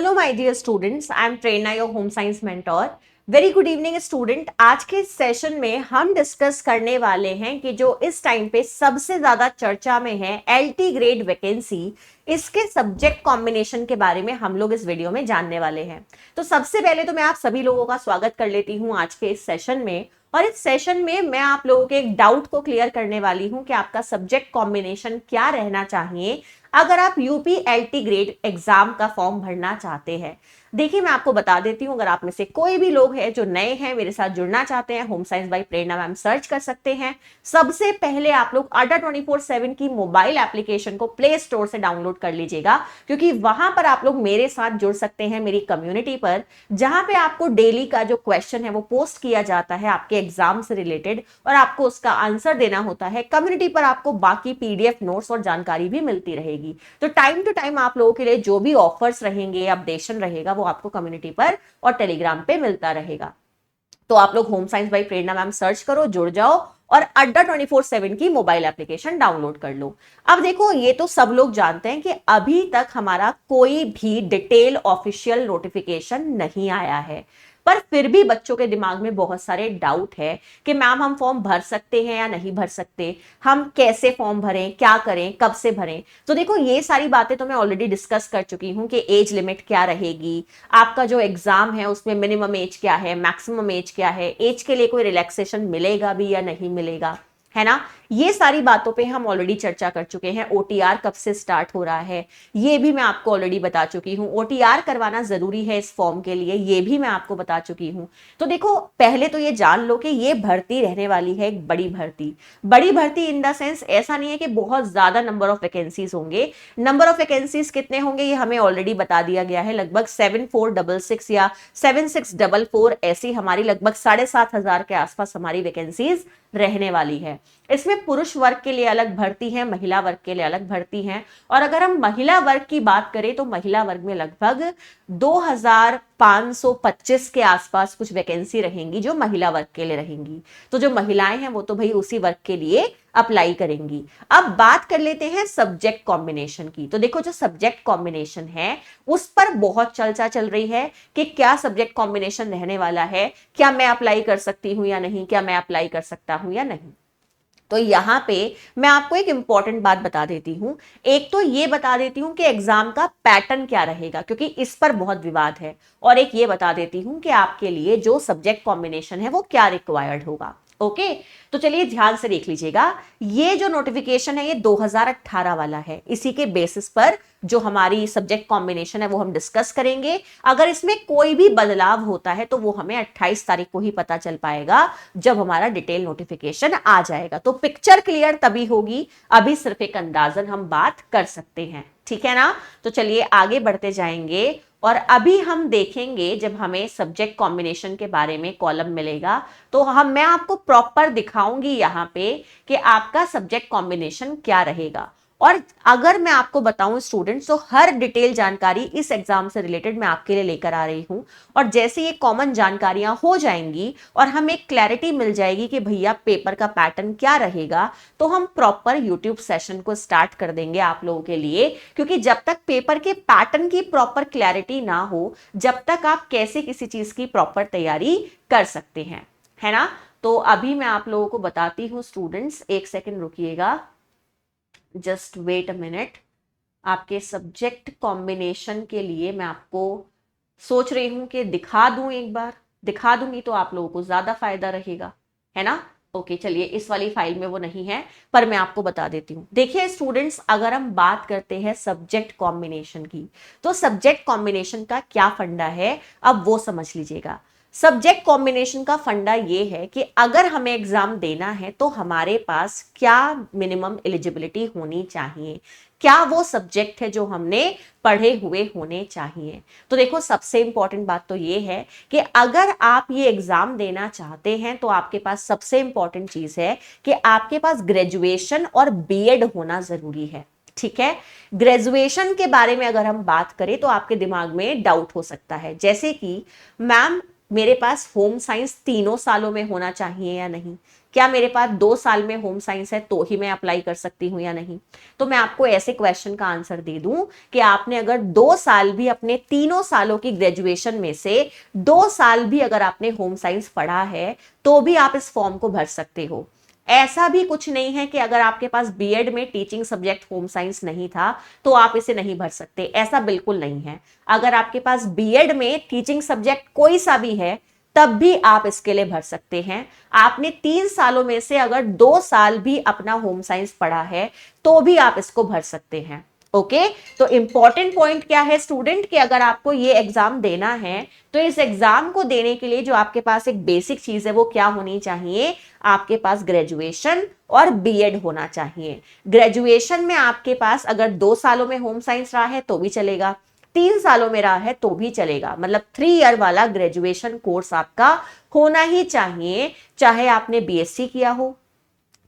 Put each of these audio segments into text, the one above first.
Hello my dear students, I am Prerna, your home science mentor. Very good evening student. आज के session में हम discuss करने वाले हैं कि जो इस टाइम पे सबसे ज्यादा चर्चा में है एलटी ग्रेड वैकेंसी, इसके सब्जेक्ट कॉम्बिनेशन के बारे में हम लोग इस वीडियो में जानने वाले हैं। तो सबसे पहले तो मैं आप सभी लोगों का स्वागत कर लेती हूं आज के इस सेशन में। और इस सेशन में मैं आप लोगों के एक डाउट को क्लियर करने वाली हूं कि आपका सब्जेक्ट कॉम्बिनेशन क्या रहना चाहिए अगर आप यूपी एलटी ग्रेड एग्जाम का फॉर्म भरना चाहते हैं। देखिए, मैं आपको बता देती हूं, अगर आप में से कोई भी लोग हैं जो नए हैं, मेरे साथ जुड़ना चाहते हैं, home science by Prerna ma'am search कर सकते हैं। सबसे पहले आप लोग अड्डा 24/7 की मोबाइल एप्लीकेशन को प्ले स्टोर से डाउनलोड कर लीजिएगा, क्योंकि वहां पर आप लोग मेरे साथ जुड़ सकते हैं मेरी कम्युनिटी पर, जहां पे आपको डेली का जो क्वेश्चन है वो पोस्ट किया जाता है आपके एग्जाम से रिलेटेड, और आपको उसका आंसर देना होता है। कम्युनिटी पर आपको बाकी पीडीएफ नोट्स और जानकारी भी मिलती रहेगी। तो टाइम टू टाइम आप लोगों के लिए जो भी ऑफर्स रहेंगे, अपडेशन रहेगा, वो आपको कम्युनिटी पर और टेलीग्राम पे मिलता रहेगा। तो आप लोग home science by Prerna ma'am search करो, जुड़ जाओ और अड्डा 24/7 की मोबाइल एप्लीकेशन डाउनलोड कर लो। अब देखो, ये तो सब लोग जानते हैं कि अभी तक हमारा कोई भी डिटेल ऑफिशियल नोटिफिकेशन नहीं आया है, पर फिर भी बच्चों के दिमाग में बहुत सारे डाउट है कि मैम हम फॉर्म भर सकते हैं या नहीं भर सकते, हम कैसे फॉर्म भरें, क्या करें, कब से भरें। तो देखो, ये सारी बातें तो मैं ऑलरेडी डिस्कस कर चुकी हूं कि एज लिमिट क्या रहेगी, आपका जो एग्जाम है उसमें मिनिमम एज क्या है, मैक्सिमम एज क्या है, एज के लिए कोई रिलैक्सेशन मिलेगा भी या नहीं मिलेगा, है ना। ये सारी बातों पे हम ऑलरेडी चर्चा कर चुके हैं। ओटीआर कब से स्टार्ट हो रहा है ये भी मैं आपको ऑलरेडी बता चुकी हूं। ओटीआर करवाना जरूरी है इस फॉर्म के लिए, ये भी मैं आपको बता चुकी हूं। तो देखो, पहले तो ये जान लो कि ये भर्ती रहने वाली है एक बड़ी भर्ती। बड़ी भर्ती इन द सेंस ऐसा नहीं है कि बहुत ज्यादा नंबर ऑफ वैकेंसीज होंगे। नंबर ऑफ वैकेंसीज कितने होंगे ये हमें ऑलरेडी बता दिया गया है, लगभग 7466 या 7644 ऐसी हमारी लगभग 7,500 के आसपास हमारी वैकेंसीज रहने वाली है। इसमें पुरुष वर्ग के लिए अलग भर्ती है, महिला वर्ग के लिए अलग भर्ती है। और अगर हम महिला वर्ग की बात करें तो महिला वर्ग में लगभग 2525 के आसपास कुछ वैकेंसी रहेंगी जो महिला वर्ग के लिए रहेंगी। तो जो महिलाएं हैं वो तो भाई उसी वर्ग के लिए अप्लाई करेंगी। अब बात कर लेते हैं सब्जेक्ट कॉम्बिनेशन की। तो देखो, जो सब्जेक्ट कॉम्बिनेशन है उस पर बहुत चर्चा चल रही है कि क्या सब्जेक्ट कॉम्बिनेशन रहने वाला है, क्या मैं अप्लाई कर सकती हूं या नहीं, क्या मैं अप्लाई कर सकता हूं या नहीं। तो यहां पे मैं आपको एक इंपॉर्टेंट बात बता देती हूं। एक तो ये बता देती हूं कि एग्जाम का पैटर्न क्या रहेगा, क्योंकि इस पर बहुत विवाद है। और एक ये बता देती हूं कि आपके लिए जो सब्जेक्ट कॉम्बिनेशन है वो क्या रिक्वायर्ड होगा। ओके, तो चलिए ध्यान से देख लीजिएगा। ये जो नोटिफिकेशन है ये 2018 वाला है। इसी के बेसिस पर जो हमारी सब्जेक्ट कॉम्बिनेशन है वो हम डिस्कस करेंगे। अगर इसमें कोई भी बदलाव होता है तो वो हमें 28 तारीख को ही पता चल पाएगा, जब हमारा डिटेल नोटिफिकेशन आ जाएगा। तो पिक्चर क्लियर तभी होगी, अभी सिर्फ एक अंदाजन हम बात कर सकते हैं, ठीक है ना। तो चलिए आगे बढ़ते जाएंगे और अभी हम देखेंगे, जब हमें सब्जेक्ट कॉम्बिनेशन के बारे में कॉलम मिलेगा तो मैं आपको प्रॉपर दिखाऊंगी यहां पे कि आपका सब्जेक्ट कॉम्बिनेशन क्या रहेगा। और अगर मैं आपको बताऊं स्टूडेंट्स, तो हर डिटेल जानकारी इस एग्जाम से रिलेटेड मैं आपके लिए लेकर आ रही हूं। और जैसे ये कॉमन जानकारियां हो जाएंगी और हमें क्लैरिटी मिल जाएगी कि भैया पेपर का पैटर्न क्या रहेगा, तो हम प्रॉपर यूट्यूब सेशन को स्टार्ट कर देंगे आप लोगों के लिए। क्योंकि जब तक पेपर के पैटर्न की प्रॉपर क्लैरिटी ना हो, जब तक आप कैसे किसी चीज की प्रॉपर तैयारी कर सकते हैं, है ना। तो अभी मैं आप लोगों को बताती हूं स्टूडेंट्स, एक सेकेंड रुकिएगा, जस्ट वेट अ मिनट। आपके सब्जेक्ट कॉम्बिनेशन के लिए मैं आपको सोच रही हूं कि दिखा दूं, एक बार दिखा दूंगी तो आप लोगों को ज्यादा फायदा रहेगा, है ना। ओके, चलिए, इस वाली फाइल में वो नहीं है, पर मैं आपको बता देती हूं। देखिए स्टूडेंट्स, अगर हम बात करते हैं सब्जेक्ट कॉम्बिनेशन की, तो सब्जेक्ट कॉम्बिनेशन का क्या फंडा है अब वो समझ लीजिएगा। सब्जेक्ट कॉम्बिनेशन का फंडा ये है कि अगर हमें एग्जाम देना है तो हमारे पास क्या मिनिमम एलिजिबिलिटी होनी चाहिए, क्या वो सब्जेक्ट है जो हमने पढ़े हुए होने चाहिए। तो देखो, सबसे इंपॉर्टेंट बात तो ये है कि अगर आप ये एग्जाम देना चाहते हैं तो आपके पास सबसे इंपॉर्टेंट चीज है कि आपके पास ग्रेजुएशन और बीएड होना जरूरी है, ठीक है। ग्रेजुएशन के बारे में अगर हम बात करें तो आपके दिमाग में डाउट हो सकता है, जैसे कि मैम मेरे पास होम साइंस तीनों सालों में होना चाहिए या नहीं? क्या मेरे पास 2 साल में होम साइंस है तो ही मैं अप्लाई कर सकती हूं या नहीं? तो मैं आपको ऐसे क्वेश्चन का आंसर दे दूं कि आपने अगर 2 साल भी अपने तीनों सालों की ग्रेजुएशन में से 2 साल भी अगर आपने होम साइंस पढ़ा है तो भी आप इस फॉर्म को भर सकते हो। ऐसा भी कुछ नहीं है कि अगर आपके पास बीएड में टीचिंग सब्जेक्ट होम साइंस नहीं था तो आप इसे नहीं भर सकते, ऐसा बिल्कुल नहीं है। अगर आपके पास बीएड में टीचिंग सब्जेक्ट कोई सा भी है तब भी आप इसके लिए भर सकते हैं। आपने 3 सालों में से अगर 2 साल भी अपना होम साइंस पढ़ा है तो भी आप इसको भर सकते हैं। ओके, तो इंपॉर्टेंट पॉइंट क्या है स्टूडेंट कि अगर आपको ये एग्जाम देना है तो इस एग्जाम को देने के लिए जो आपके पास एक बेसिक चीज है वो क्या होनी चाहिए? आपके पास ग्रेजुएशन और बीएड होना चाहिए। ग्रेजुएशन में आपके पास अगर 2 सालों में होम साइंस रहा है तो भी चलेगा, 3 सालों में रहा है तो भी चलेगा, मतलब 3 ईयर वाला ग्रेजुएशन कोर्स आपका होना ही चाहिए, चाहे आपने बीएससी किया हो,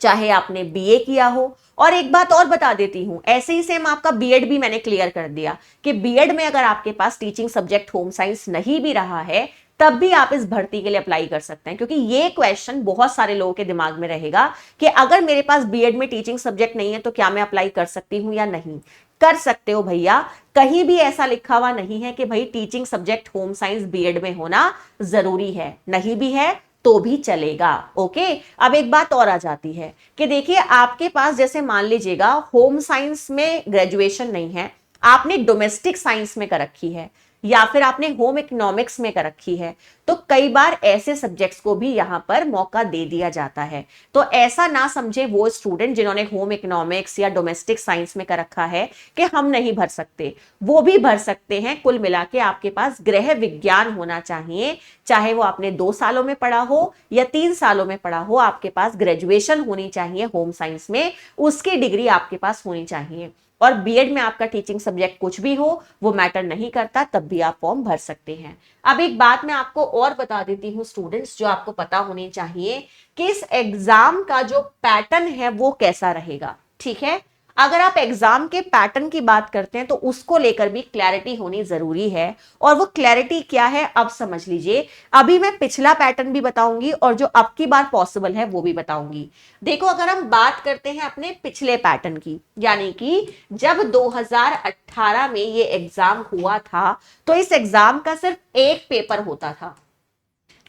चाहे आपने बीए किया हो। और एक बात और बता देती हूं, ऐसे ही सेम आपका बीएड भी मैंने क्लियर कर दिया कि बीएड में अगर आपके पास टीचिंग सब्जेक्ट होम साइंस नहीं भी रहा है तब भी आप इस भर्ती के लिए अप्लाई कर सकते हैं, क्योंकि ये क्वेश्चन बहुत सारे लोगों के दिमाग में रहेगा कि अगर मेरे पास बीएड में टीचिंग सब्जेक्ट नहीं है तो क्या मैं अप्लाई कर सकती हूं या नहीं? कर सकते हो भैया, कहीं भी ऐसा लिखा हुआ नहीं है कि भाई teaching subject home science BEd में होना जरूरी है, नहीं भी है तो भी चलेगा। ओके, अब एक बात और आ जाती है कि देखिए आपके पास जैसे मान लीजिएगा होम साइंस में ग्रेजुएशन नहीं है, आपने डोमेस्टिक साइंस में कर रखी है या फिर आपने होम इकोनॉमिक्स में कर रखी है, तो कई बार ऐसे सब्जेक्ट्स को भी यहां पर मौका दे दिया जाता है। तो ऐसा ना समझे वो स्टूडेंट जिन्होंने होम इकोनॉमिक्स या डोमेस्टिक साइंस में कर रखा है कि हम नहीं भर सकते, वो भी भर सकते हैं। कुल मिला के आपके पास गृह विज्ञान होना चाहिए, चाहे वो आपने 2 सालों में पढ़ा हो या 3 सालों में पढ़ा हो, आपके पास ग्रेजुएशन होनी चाहिए होम साइंस में, उसकी डिग्री आपके पास होनी चाहिए। और बीएड में आपका टीचिंग सब्जेक्ट कुछ भी हो वो मैटर नहीं करता, तब भी आप फॉर्म भर सकते हैं। अब एक बात मैं आपको और बता देती हूँ स्टूडेंट्स, जो आपको पता होनी चाहिए कि इस एग्जाम का जो पैटर्न है वो कैसा रहेगा। ठीक है, अगर आप एग्जाम के पैटर्न की बात करते हैं तो उसको लेकर भी क्लैरिटी होनी जरूरी है, और वो क्लैरिटी क्या है अब समझ लीजिए। अभी मैं पिछला पैटर्न भी बताऊंगी और जो अब की बार पॉसिबल है वो भी बताऊंगी। देखो, अगर हम बात करते हैं अपने पिछले पैटर्न की, यानी कि जब 2018 में ये एग्जाम हुआ था तो इस एग्जाम का सिर्फ एक पेपर होता था।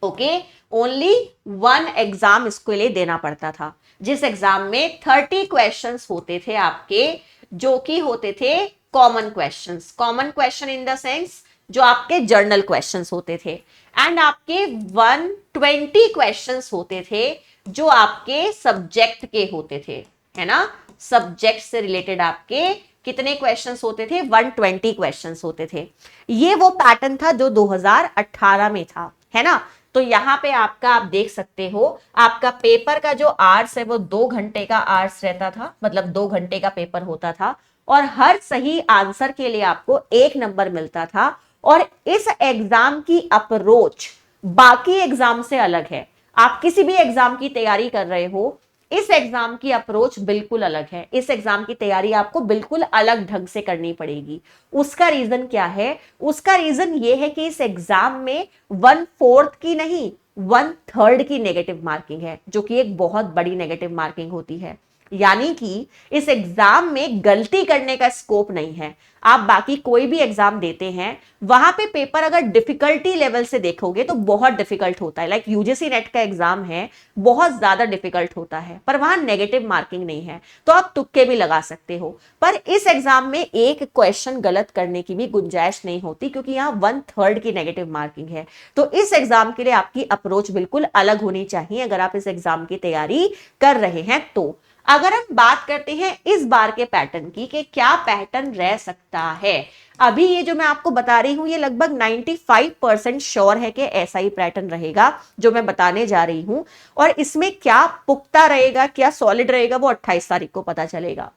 ओके, ओनली 1 एग्जाम इसको लिए देना पड़ता था, जिस एग्जाम में 30 क्वेश्चंस होते थे आपके, जो कि होते थे common questions. Common question in the sense जो आपके जर्नल क्वेश्चंस होते थे, एंड आपके 120 क्वेश्चंस होते थे जो आपके सब्जेक्ट के होते थे, है ना। सब्जेक्ट से रिलेटेड आपके कितने क्वेश्चंस होते थे? 120 क्वेश्चंस होते थे। ये वो पैटर्न था जो 2018 में था, है ना। तो यहां पे आपका आप देख सकते हो, आपका पेपर का जो आवर्स है वो 2 घंटे का आवर्स रहता था, मतलब 2 घंटे का पेपर होता था, और हर सही आंसर के लिए आपको 1 नंबर मिलता था। और इस एग्जाम की अप्रोच बाकी एग्जाम से अलग है। आप किसी भी एग्जाम की तैयारी कर रहे हो, इस एग्जाम की अप्रोच बिल्कुल अलग है। इस एग्जाम की तैयारी आपको बिल्कुल अलग ढंग से करनी पड़ेगी। उसका रीजन क्या है? उसका रीजन ये है कि इस एग्जाम में 1/4 की नहीं 1/3 की नेगेटिव मार्किंग है, जो कि एक बहुत बड़ी नेगेटिव मार्किंग होती है। यानी कि इस एग्जाम में गलती करने का स्कोप नहीं है। आप बाकी कोई भी एग्जाम देते हैं, वहां पे पेपर अगर डिफिकल्टी लेवल से देखोगे तो बहुत डिफिकल्ट होता है। लाइक यूजीसी नेट का एग्जाम है, बहुत ज्यादा डिफिकल्ट होता है, पर वहां नेगेटिव मार्किंग नहीं है, तो आप तुक्के भी लगा सकते हो। पर इस एग्जाम में एक क्वेश्चन गलत करने की भी गुंजाइश नहीं होती, क्योंकि यहाँ 1/3 की नेगेटिव मार्किंग है। तो इस एग्जाम के लिए आपकी अप्रोच बिल्कुल अलग होनी चाहिए अगर आप इस एग्जाम की तैयारी कर रहे हैं तो। अगर हम बात करते हैं इस बार के पैटर्न की कि क्या पैटर्न रह सकता है, अभी ये जो मैं आपको बता रही हूं ये लगभग 95% श्योर है कि ऐसा ही पैटर्न रहेगा जो मैं बताने जा रही हूं। और इसमें क्या पुख्ता रहेगा, क्या सॉलिड रहेगा, वो 28 तारीख को पता चलेगा।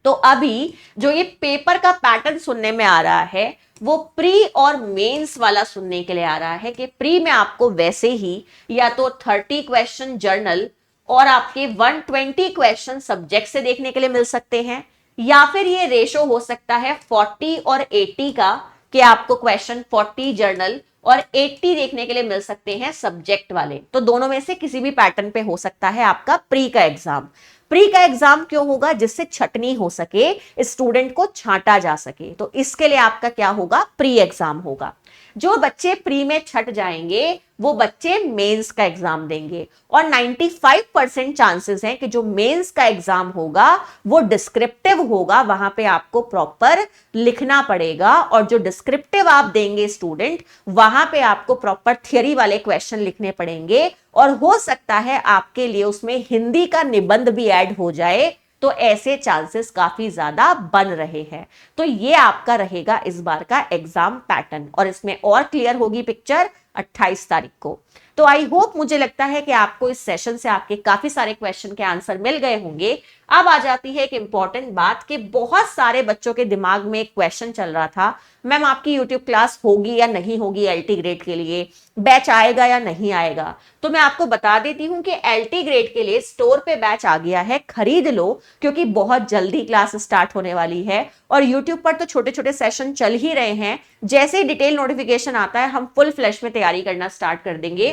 तो अभी जो ये पेपर का पैटर्न सुनने में आ रहा है वो प्री और मेंस वाला सुनने के लिए आ रहा है कि प्री में आपको वैसे ही या तो 30 क्वेश्चन जर्नल और आपके 120 क्वेश्चन सब्जेक्ट से देखने के लिए मिल सकते हैं, या फिर ये रेशो हो सकता है 40 और 80 का, कि आपको क्वेश्चन 40 जर्नल और 80 देखने के लिए मिल सकते हैं सब्जेक्ट वाले। तो दोनों में से किसी भी पैटर्न पे हो सकता है आपका प्री का एग्जाम। प्री का एग्जाम क्यों होगा? जिससे छटनी हो सके, स्टूडेंट को छांटा जा सके, तो इसके लिए आपका क्या होगा? प्री एग्जाम होगा। जो बच्चे प्री में छट जाएंगे वो बच्चे मेंस का एग्जाम देंगे, और 95% चांसेस हैं कि जो मेंस का एग्जाम होगा वो डिस्क्रिप्टिव होगा, वहां पे आपको प्रॉपर लिखना पड़ेगा, और जो डिस्क्रिप्टिव आप देंगे स्टूडेंट, वहां पे आपको प्रॉपर थियरी वाले क्वेश्चन लिखने पड़ेंगे, और हो सकता है आपके लिए उसमें हिंदी का निबंध भी ऐड हो जाए, तो ऐसे चांसेस काफी ज्यादा बन रहे हैं। तो ये आपका रहेगा इस बार का एग्जाम पैटर्न, और इसमें और क्लियर होगी पिक्चर 28 तारीख को। तो आई होप, मुझे लगता है कि आपको इस सेशन से आपके काफी सारे क्वेश्चन के आंसर मिल गए होंगे। अब आ जाती है एक इंपॉर्टेंट बात कि बहुत सारे बच्चों के दिमाग में एक क्वेश्चन चल रहा था, मैम आपकी यूट्यूब क्लास होगी या नहीं होगी एलटी ग्रेड के लिए, बैच आएगा या नहीं आएगा। तो मैं आपको बता देती हूं कि एलटी ग्रेड के लिए स्टोर पे बैच आ गया है, खरीद लो, क्योंकि बहुत जल्दी क्लास स्टार्ट होने वाली है, और यूट्यूब पर तो छोटे छोटे सेशन चल ही रहे हैं। जैसे ही डिटेल नोटिफिकेशन आता है हम फुल फ्लैश में तैयारी करना स्टार्ट कर देंगे।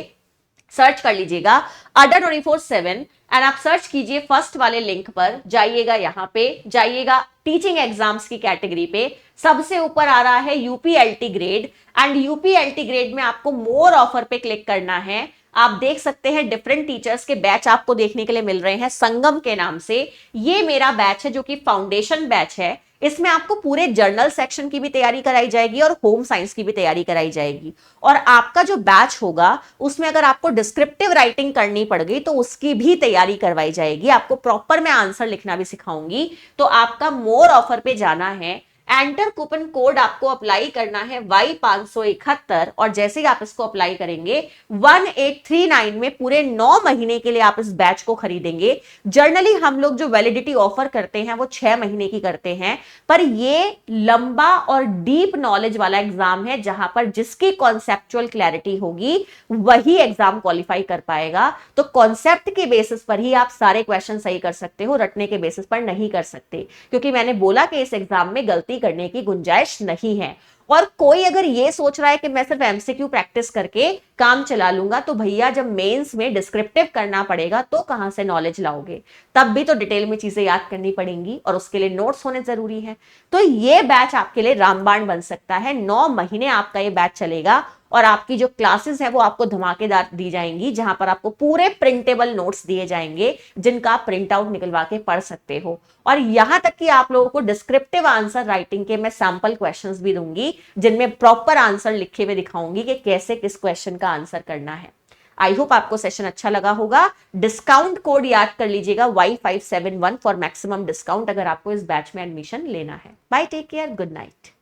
सर्च कर लीजिएगा अड्डा 24/7 एंड आप सर्च कीजिए फर्स्ट वाले लिंक पर, जाइएगा, यहां पे जाइएगा टीचिंग एग्जाम्स की कैटेगरी पे, सबसे ऊपर आ रहा है यूपीएलटी ग्रेड, एंड यूपीएलटी ग्रेड में आपको मोर ऑफर पे क्लिक करना है। आप देख सकते हैं डिफरेंट टीचर्स के बैच आपको देखने के लिए मिल रहे हैं संगम के नाम से। ये मेरा बैच है जो कि फाउंडेशन बैच है, इसमें आपको पूरे जर्नल सेक्शन की भी तैयारी कराई जाएगी और होम साइंस की भी तैयारी कराई जाएगी। और आपका जो बैच होगा उसमें अगर आपको डिस्क्रिप्टिव राइटिंग करनी पड़ गई तो उसकी भी तैयारी करवाई जाएगी, आपको प्रॉपर मैं आंसर लिखना भी सिखाऊंगी। तो आपका मोर ऑफर पे जाना है, एंटर कूपन कोड आपको अप्लाई करना है Y571, और जैसे ही आप इसको अप्लाई करेंगे 1839 में पूरे 9 महीने के लिए आप इस बैच को खरीदेंगे। जर्नली हम लोग जो वैलिडिटी ऑफर करते हैं वो 6 महीने की करते हैं, पर ये लंबा और डीप नॉलेज वाला एग्जाम है, जहां पर जिसकी कॉन्सेप्चुअल क्लैरिटी होगी वही एग्जाम क्वालिफाई कर पाएगा। तो कॉन्सेप्ट के बेसिस पर ही आप सारे क्वेश्चन सही कर सकते हो, रटने के बेसिस पर नहीं कर सकते, क्योंकि मैंने बोला कि इस एग्जाम में गलती करने की गुंजाइश नहीं है। और कोई अगर ये सोच रहा है कि मैं सिर्फ एमसीक्यू प्रैक्टिस करके काम चला लूंगा, तो भैया जब मेंस में डिस्क्रिप्टिव करना पड़ेगा तो कहां से नॉलेज लाओगे? तब भी तो डिटेल में चीजें याद करनी पड़ेंगी, और उसके लिए नोट्स होने जरूरी है। तो ये बैच आपके लिए रामबाण बन सकता है। 9 महीने आपका ये बैच चलेगा, और आपकी जो क्लासेस है वो आपको धमाकेदार दी जाएंगी, जहां पर आपको पूरे प्रिंटेबल नोट्स दिए जाएंगे जिनका आप प्रिंट आउट निकलवा के पढ़ सकते हो। और यहां तक कि आप लोगों को डिस्क्रिप्टिव आंसर राइटिंग के मैं सैंपल क्वेश्चंस भी दूंगी, जिनमें प्रॉपर आंसर लिखे हुए दिखाऊंगी कि कैसे किस क्वेश्चन का आंसर करना है। आई होप आपको सेशन अच्छा लगा होगा। डिस्काउंट कोड याद कर लीजिएगा Y571 फॉर मैक्सिमम डिस्काउंट, अगर आपको इस बैच में एडमिशन लेना है। Bye, take care, good night.